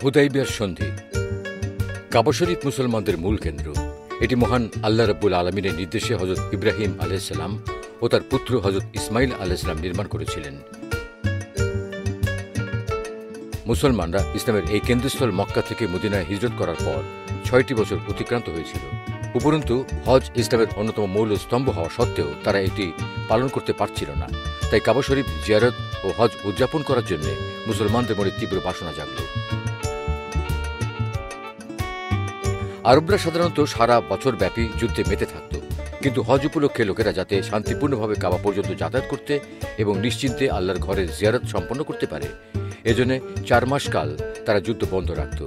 হুদাইবিয়ার সন্ধি। কাবা শরীফ মুসলমানদের মূল কেন্দ্র। এটি মহান আল্লাহ রাব্বুল আলমিনের নির্দেশে হযরত ইব্রাহিম আলাইহিসসালাম ও তার পুত্র হযরত ইসমাইল আলাইহিসসালাম নির্মাণ করেছিলেন। মুসলমানরা ইসলামের এই কেন্দ্রস্থল মক্কা থেকে মদিনায় হিজরত করার পর ৬টি বছর অতিক্রান্ত হয়েছিল। উপরন্তু হজ ইসলামের অন্যতম মৌল স্তম্ভ হওয়া সত্ত্বেও তারা এটি পালন করতে পারছিল না। তাই কাবা শরীফ জিয়ারত ও হজ উদযাপন করার জন্য মুসলমানদের মনে তীব্র বাসনা জাগল। আরবরা সাধারণত সারা বছর ব্যাপী যুদ্ধে মেতে থাকত, কিন্তু হজ উপলক্ষে লোকেরা যাতে শান্তিপূর্ণভাবে কাবা পর্যন্ত যাতায়াত করতে এবং নিশ্চিন্তে আল্লাহর ঘরের জিয়ারত সম্পন্ন করতে পারে, এজন্য ৪ মাস কাল তারা যুদ্ধ বন্ধ রাখত।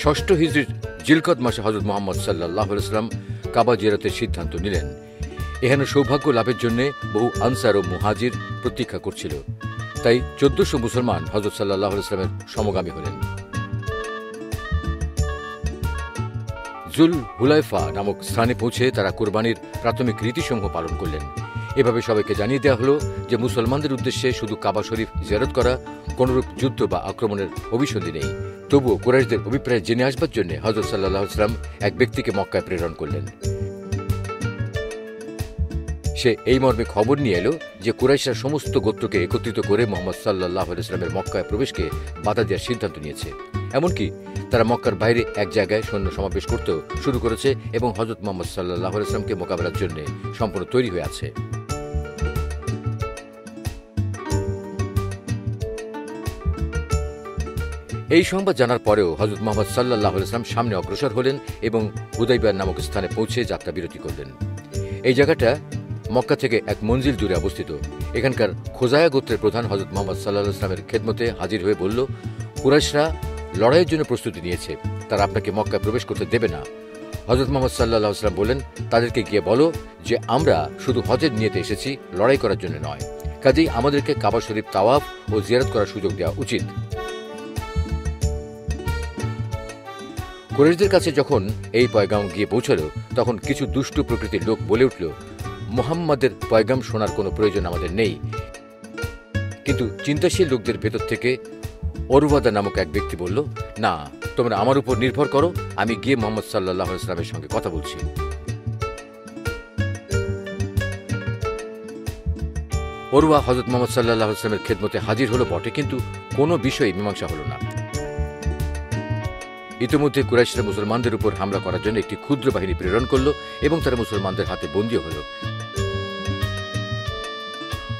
ষষ্ঠ হিজরির জিলকদ মাসে হযরত মুহাম্মদ সাল্লাল্লাহু আলাইহি ওয়াসাল্লাম কাবা জিয়ারতের সিদ্ধান্ত নিলেন। এখানে সৌভাগ্য লাভের জন্য বহু আনসার ও মুহাজির প্রতীক্ষা করছিল। তাই ১৪০০ মুসলমান হযরত সাল্লাল্লাহু আলাইহি ওয়াসাল্লামের সমগামী হলেন। জুল হুলাইফা নামক স্থানে পৌঁছে তারা কুরবানির প্রাথমিক রীতিসমূহ পালন করলেন। এভাবে সবাইকে জানিয়ে দেওয়া হল যে মুসলমানদের উদ্দেশ্যে শুধু কাবা শরীফ জিয়ারত করা, কোনরূপ যুদ্ধ বা আক্রমণের অভিসন্ধি নেই। তবুও কুরাইশদের অভিপ্রায় জেনে আসবার জন্য হযরত সাল্লাল্লাহু আলাইহি ওয়াসাল্লাম এক ব্যক্তিকে মক্কায় প্রেরণ করলেন। সে এই মর্মে খবর নিয়ে এলো যে কুরাইশরা সমস্ত গোত্রকে একত্রিত করে মুহাম্মদ সাল্লাল্লাহু আলাইহি ওয়াসাল্লামের মক্কায় প্রবেশকে বাধা দেওয়ার সিদ্ধান্ত নিয়েছে। এমনকি তারা মক্কার বাইরে এক জায়গায় সৈন্য সমাবেশ করতেও শুরু করেছে এবং হযরত মুহাম্মদ সাল্লাল্লাহু আলাইহি ওয়াসাল্লামকে মোকাবেলার জন্য সম্পূর্ণ তৈরি হয়ে আছে। এই সংবাদ জানার পরেও হযরত মুহাম্মদ সাল্লাল্লাহু আলাইহি ওয়াসাল্লাম সামনে অগ্রসর হলেন এবং হুদাইবিয়া নামক স্থানে পৌঁছে যাত্রা বিরতি করলেন। এই জায়গাটা মক্কা থেকে এক মঞ্জিল দূরে অবস্থিত। এখানকার খোজায়া গোত্রের প্রধান হযরত মুহাম্মদ সাল্লাল্লাহু আলাইহি ওয়াসাল্লামের খেদমতে হাজির হয়ে বলল, কুরাইশরা লড়াইয়ের জন্য প্রস্তুতি নিয়েছে, তারা আপনাকে মক্কায় প্রবেশ করতে দেবে না। হযরত মুহাম্মদ সাল্লাল্লাহু আলাইহি ওয়াসাল্লাম বললেন, তাদেরকে গিয়ে বলো যে আমরা শুধু হজের নিয়তে এসেছি, লড়াই করার জন্য নয়। কাজেই আমাদেরকে কাবা শরীফ তাওয়াফ ও জিয়ারত করার সুযোগ দেওয়া উচিত। কুরাইশদের কাছে যখন এই পয়গাম গিয়ে পৌঁছল, তখন কিছু দুষ্টু প্রকৃতির লোক বলে উঠল, মুহাম্মাদের পয়গাম শোনার কোনো প্রয়োজন আমাদের নেই। কিন্তু চিন্তাশীল লোকদের ভেতর থেকে ওরওয়াদা নামক এক ব্যক্তি বলল, না, তোমরা আমার উপর নির্ভর করো, আমি গিয়ে মুহাম্মদ সাল্লাল্লাহু আলাইহি ওয়াসাল্লামের সঙ্গে কথা বলছি। ওরওয়া হযরত মুহাম্মদ সাল্লাল্লাহু আলাইহি ওয়াসাল্লামের খেদমতে হাজির হলো বটে, কিন্তু কোনো বিষয়ে মীমাংসা হল না। ইতিমধ্যে কুরাইশরা মুসলমানদের উপর হামলা করার জন্য একটি ক্ষুদ্র বাহিনী প্রেরণ করল এবং তারা মুসলমানদের হাতে বন্দী হল।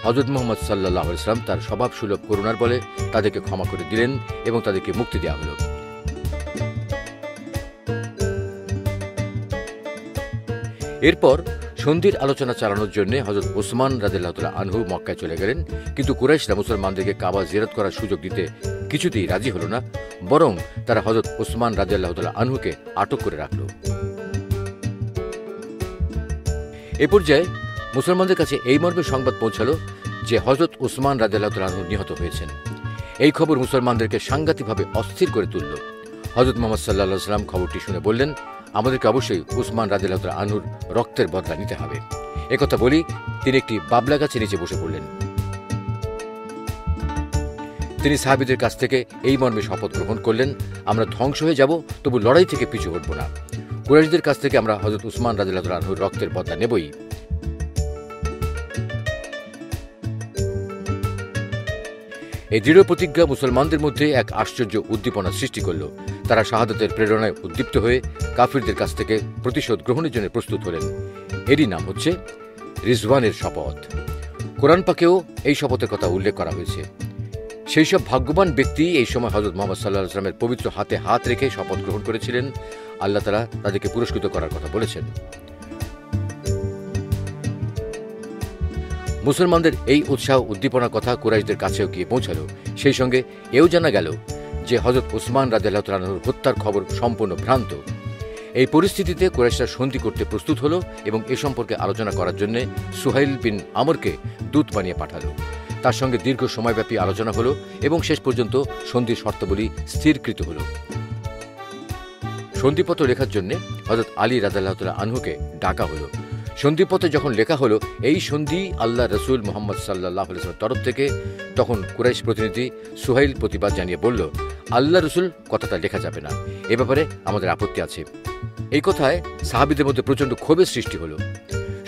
হযরত মুহাম্মদ সাল্লাল্লাহু আলাইহি ওয়াসাল্লাম তার স্বভাব সুলভ করুণার বলে তাদেরকে ক্ষমা করে দিলেন এবং তাদেরকে মুক্তি দেওয়া হল। এরপর সন্ধির আলোচনা চালানোর জন্য হযরত ওসমান রাদিয়াল্লাহু তাআলা আনহু মক্কায় চলে গেলেন, কিন্তু কুরাইশরা মুসলমানদেরকে কাবা জিয়ারত করার সুযোগ দিতে কিছুতেই রাজি হল না, বরং তারা হযরত ওসমান রাদিয়াল্লাহু তাআলা আনহুকে আটক করে রাখল। এ পর্যায়ে মুসলমানদের কাছে এই মর্মে সংবাদ পৌঁছালো যে হযরত ওসমান রাদিয়াল্লাহু তাআলা আনহু নিহত হয়েছেন। এই খবর মুসলমানদেরকে সাংঘাতিকভাবে অস্থির করে তুলল। হযরত মুহাম্মদ সাল্লাল্লাহু আলাইহি ওয়াসাল্লাম খবরটি শুনে বললেন, আমাদেরকে অবশ্যই ওসমান রাদিয়াল্লাহু তাআলা আনহুর রক্তের বদলা নিতে হবে। একথা বলি তিনি একটি বাবলা গাছের নিচে বসে পড়লেন। তিনি সাহাবীদের কাছ থেকে এই মর্মে শপথ গ্রহণ করলেন, আমরা ধ্বংস হয়ে যাব, তবু লড়াই থেকে পিছু হটব না। কুরাইশদের কাছ থেকে আমরা হযরত ওসমান রাদিয়াল্লাহু তাআলা আনহুর রক্তের বদলা নেবই। এই দৃঢ় প্রতিজ্ঞা মুসলমানদের মধ্যে এক আশ্চর্য উদ্দীপনা সৃষ্টি করল। তারা শাহাদাতের প্রেরণায় উদ্দীপ্ত হয়ে কাফিরদের কাছ থেকে প্রতিশোধ গ্রহণের জন্য প্রস্তুত হলেন। এরই নাম হচ্ছে রিজওয়ানের শপথ। কোরআন পাকেও এই শপথের কথা উল্লেখ করা হয়েছে। সেই সব ভাগ্যবান ব্যক্তি এই সময় হযরত মুহাম্মদ সাল্লাল্লাহু আলাইহি ওয়াসাল্লামের পবিত্র হাতে হাত রেখে শপথ গ্রহণ করেছিলেন। আল্লাহ তাআলা তাদেরকে পুরস্কৃত করার কথা বলেছেন। মুসলমানদের এই উৎসাহ উদ্দীপনার কথা কুরাইশদের কাছেও গিয়ে পৌঁছালো। সেই সঙ্গে এও জানা গেল যে হযরত ওসমান রাদিয়াল্লাহু তাআলা আনহুর হত্যার খবর সম্পূর্ণ ভ্রান্ত। এই পরিস্থিতিতে কুরাইশরা সন্ধি করতে প্রস্তুত হল এবং এ সম্পর্কে আলোচনা করার জন্য সুহাইল বিন আমরকে দূত বানিয়ে পাঠালো। তার সঙ্গে দীর্ঘ সময়ব্যাপী আলোচনা হল এবং শেষ পর্যন্ত সন্ধির শর্তাবলী স্থিরকৃত হল। সন্ধিপত্র লেখার জন্য হযরত আলী রাদিয়াল্লাহু তাআলা আনহুকে ডাকা হল। সন্ধিপত্রে যখন লেখা হলো এই সন্ধি আল্লাহ রসুল মোহাম্মদ সাল্লাল্লাহু আলাইহি ওয়াসাল্লামের তরফ থেকে, তখন কুরাইশ প্রতিনিধি সুহাইল প্রতিবাদ জানিয়ে বলল, আল্লাহ রসুল কথাটা লেখা যাবে না, এ ব্যাপারে আমাদের আপত্তি আছে। এই কথায় সাহাবীদের মধ্যে প্রচণ্ড ক্ষোভের সৃষ্টি হল।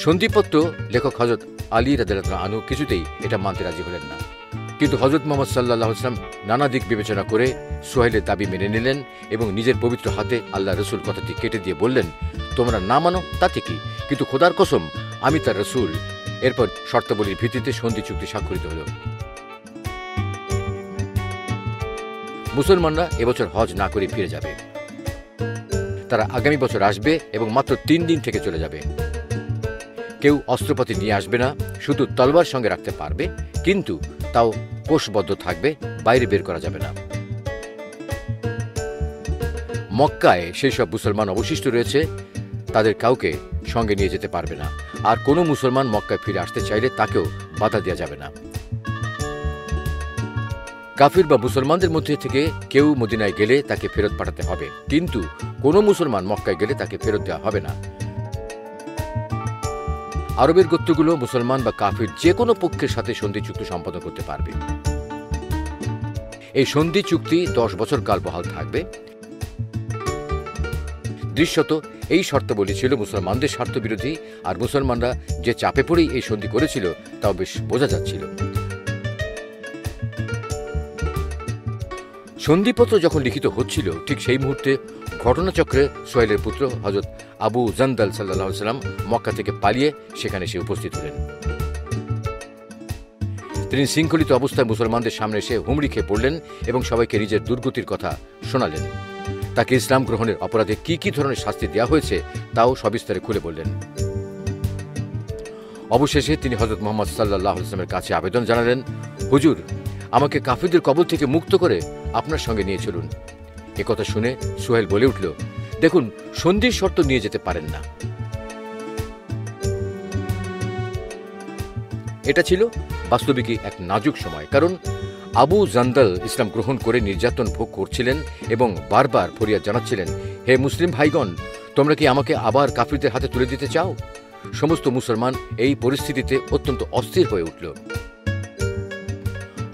সন্ধিপত্র লেখক হযরত আলী রাদিয়াল্লাহু আনহু কিছুতেই এটা মানতে রাজি হলেন না। কিন্তু হযরত মুহাম্মদ সাল্লাল্লাহু আলাইহি ওয়াসাল্লাম নানা দিক বিবেচনা করে সুহাইলের দাবি মেনে নিলেন এবং নিজের পবিত্র হাতে আল্লাহ রসুল কথাটি কেটে দিয়ে বললেন, তোমরা না মানো তাতে কি, কিন্তু খোদার কসম আমি তার রসুল। এরপর শর্তাবলীর ভিত্তিতে সন্ধি চুক্তি স্বাক্ষরিত হল। মুসলমানরা এবছর হজ না করে ফিরে যাবে। তারা আগামী বছর আসবে এবং মাত্র 3 দিন থেকে চলে যাবে। কেউ অস্ত্রপাতি নিয়ে আসবে না, শুধু তলবার সঙ্গে রাখতে পারবে, কিন্তু তাও কোষবদ্ধ থাকবে, বাইরে বের করা যাবে না। মক্কায় সেই সব মুসলমান অবশিষ্ট রয়েছে, তাদের কাউকে সঙ্গে নিয়ে যেতে পারবে না। আর কোনো মুসলমান মক্কায় ফিরে আসতে চাইলে তাকেও বাধা দেওয়া যাবে না। কাফির বা মুসলমানদের মধ্যে থেকে কেউ মদিনায় গেলে তাকে ফেরত পাঠাতে হবে, কিন্তু কোনো মুসলমান মক্কায় গেলে তাকে ফেরত দেওয়া হবে না। আরবের গোত্রগুলো মুসলমান বা কাফির যে কোনো পক্ষের সাথে সন্ধি চুক্তি সম্পাদন করতে পারবে। এই সন্ধি চুক্তি 10 বছর কাল বহাল থাকবে। দৃশ্যত এই শর্তাবলী ছিল মুসলমানদের স্বার্থবিরোধী, আর মুসলমানরা যে চাপে পড়েই এই সন্ধি করেছিল তাও বেশ বোঝা যাচ্ছিল। সন্ধিপত্র যখন লিখিত হচ্ছিল ঠিক সেই মুহূর্তে ঘটনাচক্রে সোহেলের পুত্র হযরত আবু জান্দাল সাল্লাল্লাহু আলাইহি ওয়াসাল্লাম মক্কা থেকে পালিয়ে সেখানে এসে উপস্থিত হলেন। তিনি শৃঙ্খলিত অবস্থায় মুসলমানদের সামনে এসে হুমড়ি খেয়ে পড়লেন এবং সবাইকে নিজের দুর্গতির কথা শোনালেন। তাকে ইসলাম গ্রহণের অপরাধে কি কি ধরনের শাস্তি দেওয়া হয়েছে তাও সবিস্তারে খুলে বললেন। অবশেষে তিনি হযরত মুহাম্মদ সাল্লাল্লাহু আলাইহি ওয়াসাল্লামের কাছে আবেদন জানালেন, হুজুর, আমাকে কাফিরদের কবল থেকে মুক্ত করে আপনার সঙ্গে নিয়ে চলুন। একথা শুনে সুহেল বলে উঠল, দেখুন, সন্ধির শর্ত নিয়ে যেতে পারেন না। এটা ছিল বাস্তবিকই এক নাজুক সময়, কারণ আবু জান্দাল ইসলাম গ্রহণ করে নির্যাতন ভোগ করছিলেন এবং বারবার ফরিয়াদ জানাচ্ছিলেন, হে মুসলিম ভাইগণ, তোমরা কি আমাকে আবার কাফিরদের হাতে তুলে দিতে চাও? সমস্ত মুসলমান এই পরিস্থিতিতে অত্যন্ত অস্থির হয়ে উঠল।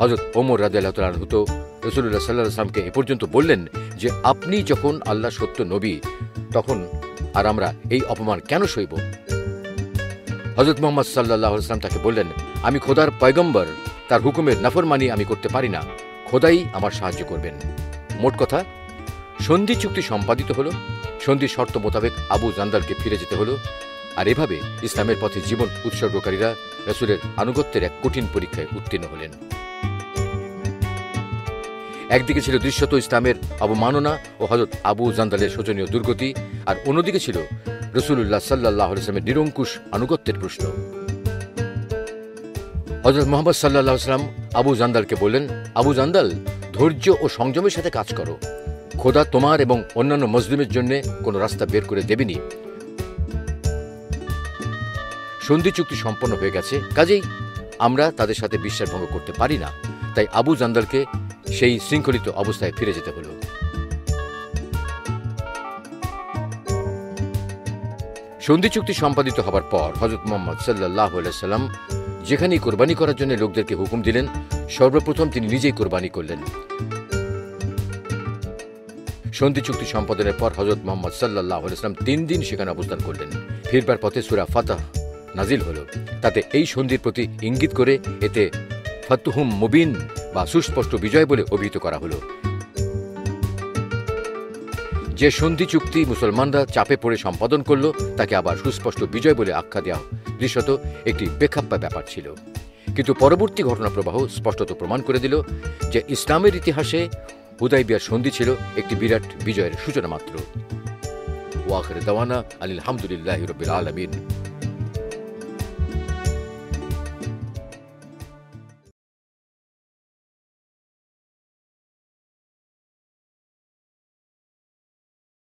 হযরত ওমর রাদিয়াল্লাহু তাআলা আনহু তো রাসূলুল্লাহ সাল্লাল্লাহু আলাইহি ওয়াসাল্লামকে এ পর্যন্ত বললেন যে, আপনি যখন আল্লাহ সত্য নবী, তখন আর আমরা এই অপমান কেন সইব? হযরত মুহাম্মদ সাল্লাল্লাহু আলাইহি ওয়াসাল্লাম তাকে বললেন, আমি খোদার পয়গম্বর, তার হুকুমের নাফরমানি আমি করতে পারি না, খোদাই আমার সাহায্য করবেন। মোট কথা, সন্ধি চুক্তি সম্পাদিত হল। সন্ধির শর্ত মোতাবেক আবু জান্দালকে ফিরে যেতে হল। আর এভাবে ইসলামের পথে জীবন উৎসর্গকারীরা রাসূলের আনুগত্যের এক কঠিন পরীক্ষায় উত্তীর্ণ হলেন। একদিকে ছিল দৃশ্যত ইসলামের অবমাননা ও হযরত আবু জান্দালের শোচনীয় দুর্গতি, আর অন্যদিকে ছিল রাসূলুল্লাহ সাল্লাল্লাহু আলাইহি ওয়াসাল্লামের নিরঙ্কুশ আনুগত্যের প্রশ্ন। হযরত মুহাম্মদ সাল্লাল্লাহু আলাইহি ওয়াসাল্লাম আবু জান্দালকে বললেন, আবু জান্দাল, ধৈর্য ও সংযমের সাথে কাজ করো। খোদা তোমার এবং অন্যান্য মুসলিমের জন্য কোনো রাস্তা বের করে দেবেনি। সন্ধি চুক্তি সম্পন্ন হয়ে গেছে, কাজেই আমরা তাদের সাথে বিশ্বাসভঙ্গ করতে পারি না। তাই আবু জান্দালকে সেই শৃঙ্খলিত অবস্থায় ফিরে যেতে হল। সন্ধি চুক্তি সম্পাদিত হবার পর হযরত মুহাম্মদ সাল্লাল্লাহু আলাইহি ওয়াসাল্লাম যেখানেই কোরবানি করার জন্য লোকদেরকে হুকুম দিলেন, সর্বপ্রথম তিনি নিজেই কোরবানি করলেন। সন্ধি চুক্তি সম্পাদনের পর হযরত মুহাম্মদ সাল্লাল্লাহু আলাইহি ওয়াসাল্লাম 3 দিন সেখানে অবস্থান করলেন। ফিরবার পথে সূরা ফাতহ নাজিল হল। তাতে এই সন্ধির প্রতি ইঙ্গিত করে এতে ফাতহুম মুবিন বা সুস্পষ্ট বিজয় বলে অভিহিত করা হল। যে সন্ধি চুক্তি মুসলমানরা চাপে পড়ে সম্পাদন করল তাকে আবার সুস্পষ্ট বিজয় বলে আখ্যা দেওয়া দৃশ্যত একটি বেখাপ্পা ব্যাপার ছিল। কিন্তু পরবর্তী ঘটনা প্রবাহ স্পষ্টত প্রমাণ করে দিল যে ইসলামের ইতিহাসে হুদাইবিয়ার সন্ধি ছিল একটি বিরাট বিজয়ের সূচনা মাত্র। ওয়া আখির দাওয়ানা আলহামদুলিল্লাহি রাব্বিল আলামিন।